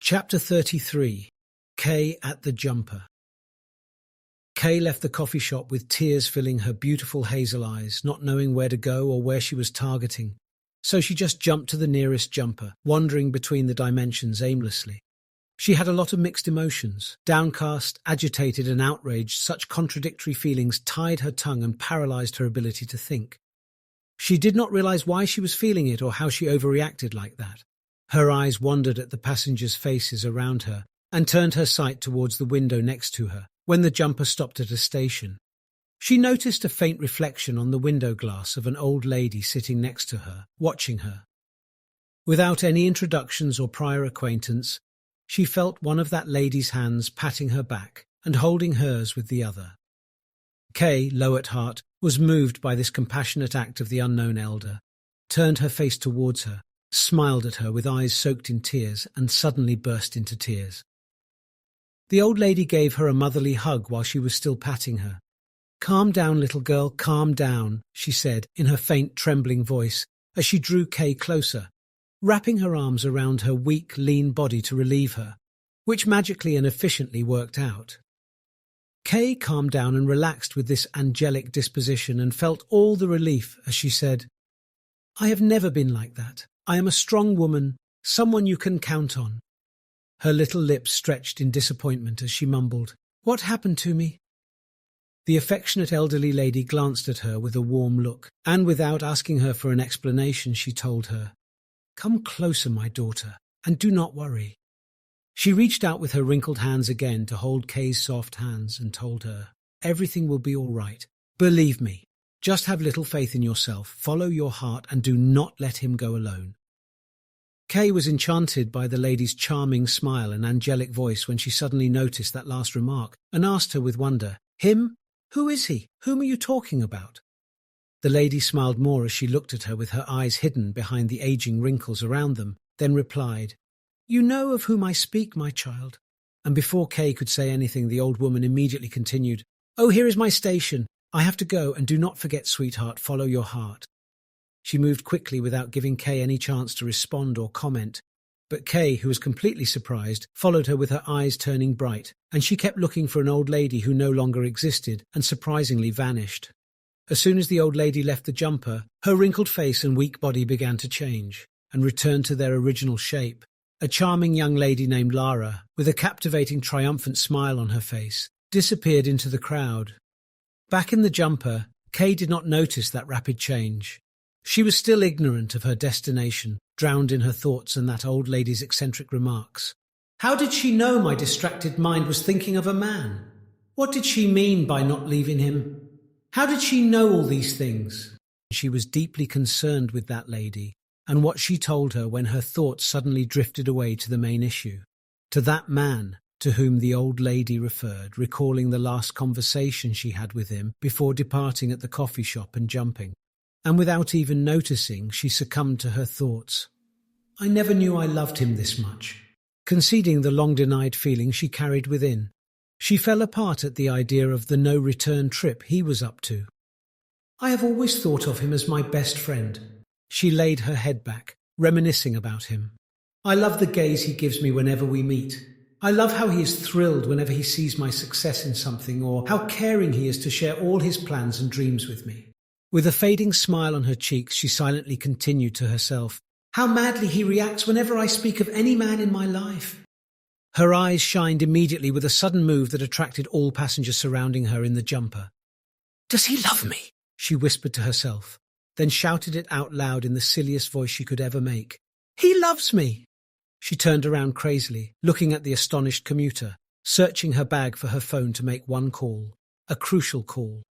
Chapter 33. Kay at the Jumper. Kay left the coffee shop with tears filling her beautiful hazel eyes, not knowing where to go or where she was targeting. So she just jumped to the nearest jumper, wandering between the dimensions aimlessly. She had a lot of mixed emotions. Downcast, agitated and outraged, such contradictory feelings tied her tongue and paralyzed her ability to think. She did not realize why she was feeling it or how she overreacted like that. Her eyes wandered at the passengers' faces around her and turned her sight towards the window next to her when the jumper stopped at a station. She noticed a faint reflection on the window glass of an old lady sitting next to her, watching her. Without any introductions or prior acquaintance, she felt one of that lady's hands patting her back and holding hers with the other. Kay, low at heart, was moved by this compassionate act of the unknown elder, turned her face towards her, smiled at her with eyes soaked in tears, and suddenly burst into tears. The old lady gave her a motherly hug while she was still patting her. "Calm down, little girl, calm down," she said in her faint, trembling voice as she drew Kay closer, wrapping her arms around her weak, lean body to relieve her, which magically and efficiently worked out. Kay calmed down and relaxed with this angelic disposition and felt all the relief as she said, "I have never been like that. I am a strong woman, someone you can count on." Her little lips stretched in disappointment as she mumbled, "What happened to me?" The affectionate elderly lady glanced at her with a warm look, and without asking her for an explanation, she told her, "Come closer, my daughter, and do not worry." She reached out with her wrinkled hands again to hold Kay's soft hands and told her, "Everything will be all right. Believe me. Just have little faith in yourself, follow your heart, and do not let him go alone." Kay was enchanted by the lady's charming smile and angelic voice when she suddenly noticed that last remark and asked her with wonder, "Him? Who is he? Whom are you talking about?" The lady smiled more as she looked at her with her eyes hidden behind the aging wrinkles around them, then replied, "You know of whom I speak, my child." And before Kay could say anything, the old woman immediately continued, "Oh, here is my station. I have to go, and do not forget, sweetheart, follow your heart." She moved quickly without giving Kay any chance to respond or comment, but Kay, who was completely surprised, followed her with her eyes turning bright, and she kept looking for an old lady who no longer existed and surprisingly vanished. As soon as the old lady left the jumper, her wrinkled face and weak body began to change and return to their original shape. A charming young lady named Lara, with a captivating triumphant smile on her face, disappeared into the crowd. Back in the jumper, Kay did not notice that rapid change. She was still ignorant of her destination, drowned in her thoughts and that old lady's eccentric remarks. How did she know my distracted mind was thinking of a man? What did she mean by not leaving him? How did she know all these things? She was deeply concerned with that lady and what she told her when her thoughts suddenly drifted away to the main issue, to that man to whom the old lady referred, recalling the last conversation she had with him before departing at the coffee shop and jumping. And without even noticing, she succumbed to her thoughts. "I never knew I loved him this much." Conceding the long-denied feeling she carried within, she fell apart at the idea of the no-return trip he was up to. "I have always thought of him as my best friend." She laid her head back, reminiscing about him. "I love the gaze he gives me whenever we meet. I love how he is thrilled whenever he sees my success in something, or how caring he is to share all his plans and dreams with me." With a fading smile on her cheeks, she silently continued to herself, "How madly he reacts whenever I speak of any man in my life." Her eyes shined immediately with a sudden move that attracted all passengers surrounding her in the jumper. "Does he love me?" she whispered to herself, then shouted it out loud in the silliest voice she could ever make. "He loves me!" She turned around crazily, looking at the astonished commuter, searching her bag for her phone to make one call, a crucial call.